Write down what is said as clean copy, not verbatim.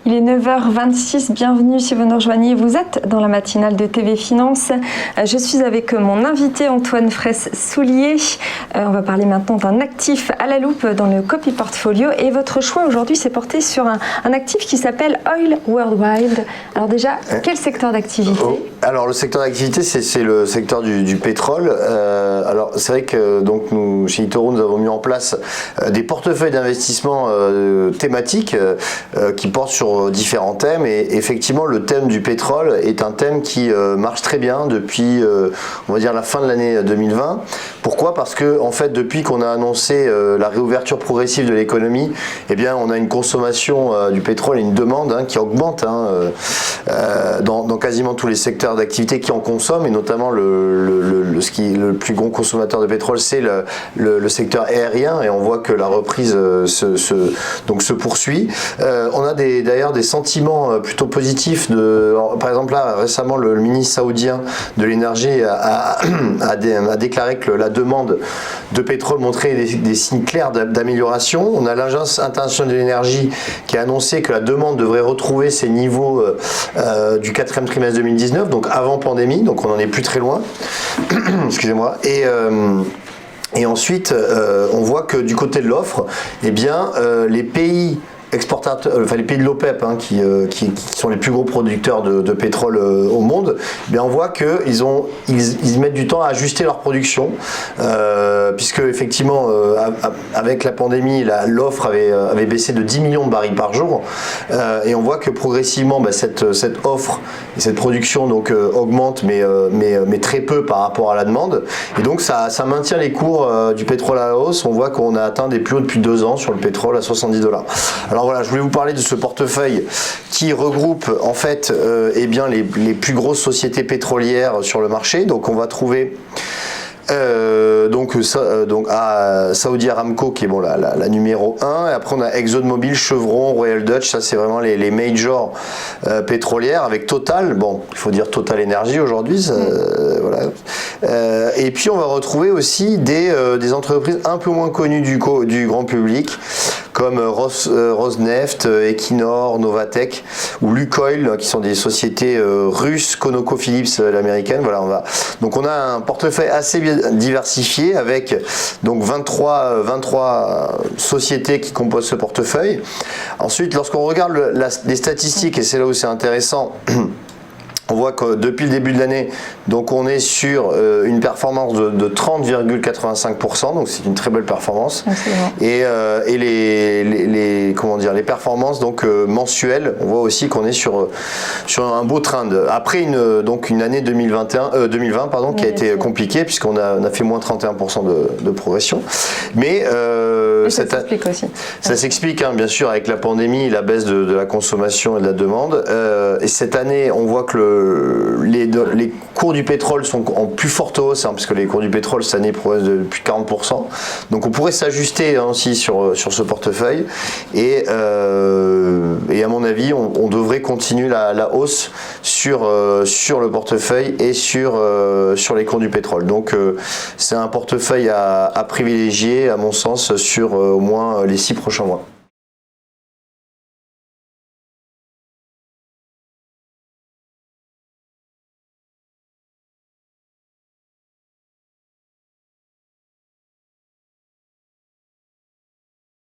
Il est 9h26, bienvenue si vous nous rejoignez, vous êtes dans la matinale de TV Finance. Je suis avec mon invité Antoine Fraisse-Soulier. On va parler maintenant d'un actif à la loupe dans le Copy Portfolio et votre choix aujourd'hui s'est porté sur un actif qui s'appelle Oil Worldwide. Alors déjà, quel secteur d'activité? Alors le secteur d'activité c'est le secteur du pétrole. Alors c'est vrai que donc nous chez eToro nous avons mis en place des portefeuilles d'investissement thématiques qui portent sur différents thèmes et effectivement le thème du pétrole est un thème qui marche très bien depuis on va dire la fin de l'année 2020. Pourquoi? Parce que en fait depuis qu'on a annoncé la réouverture progressive de l'économie, eh bien on a une consommation du pétrole et une demande qui augmente dans quasiment tous les secteurs d'activité qui en consomment et notamment le plus gros consommateur de pétrole c'est le secteur aérien et on voit que la reprise se poursuit. On a d'ailleurs des sentiments plutôt positifs. Par exemple là récemment le ministre saoudien de l'énergie a déclaré que la demande de pétrole montrait des signes clairs d'amélioration. On a l'Agence internationale de l'énergie qui a annoncé que la demande devrait retrouver ses niveaux du quatrième trimestre 2019, donc avant pandémie, donc on n'en est plus très loin. Excusez-moi. Et ensuite, on voit que du côté de l'offre, eh bien, les pays exportateurs, enfin les pays de l'OPEP qui sont les plus gros producteurs de pétrole au monde, eh bien on voit qu'ils mettent du temps à ajuster leur production, puisque effectivement avec la pandémie l'offre avait baissé de 10 millions de barils par jour, et on voit que progressivement cette offre et cette production donc augmente mais très peu par rapport à la demande, et donc ça maintient les cours du pétrole à la hausse. On voit qu'on a atteint des plus hauts depuis 2 ans sur le pétrole à $70. Alors voilà, je voulais vous parler de ce portefeuille qui regroupe en fait eh bien les plus grosses sociétés pétrolières sur le marché. Donc on va trouver Saudi Aramco qui est la numéro 1, et après on a ExxonMobil, Chevron, Royal Dutch, ça c'est vraiment les majors pétrolières, avec Total, il faut dire Total Energy aujourd'hui, voilà. Et puis on va retrouver aussi des entreprises un peu moins connues du grand public, comme Rosneft, Equinor, Novatek ou Lukoil, qui sont des sociétés russes, ConocoPhillips l'américaine. Voilà, donc on a un portefeuille assez bien diversifié avec donc 23 sociétés qui composent ce portefeuille. Ensuite, lorsqu'on regarde les statistiques, et c'est là où c'est intéressant, on voit que depuis le début de l'année, donc on est sur une performance de 30,85%, donc c'est une très belle performance. Et les performances donc mensuelles, on voit aussi qu'on est sur un beau trend. Après une année 2020 qui a été compliquée puisqu'on a fait moins 31% de progression. Mais ça s'explique aussi. Ça s'explique bien sûr avec la pandémie, la baisse de la consommation et de la demande. Et cette année, on voit que les cours du pétrole sont en plus forte hausse, parce que les cours du pétrole cette année progressent de plus de 40%. Donc on pourrait s'ajuster aussi sur ce portefeuille. Et à mon avis, on devrait continuer la hausse sur le portefeuille et sur les cours du pétrole. Donc c'est un portefeuille à privilégier, à mon sens, sur au moins les 6 prochains mois.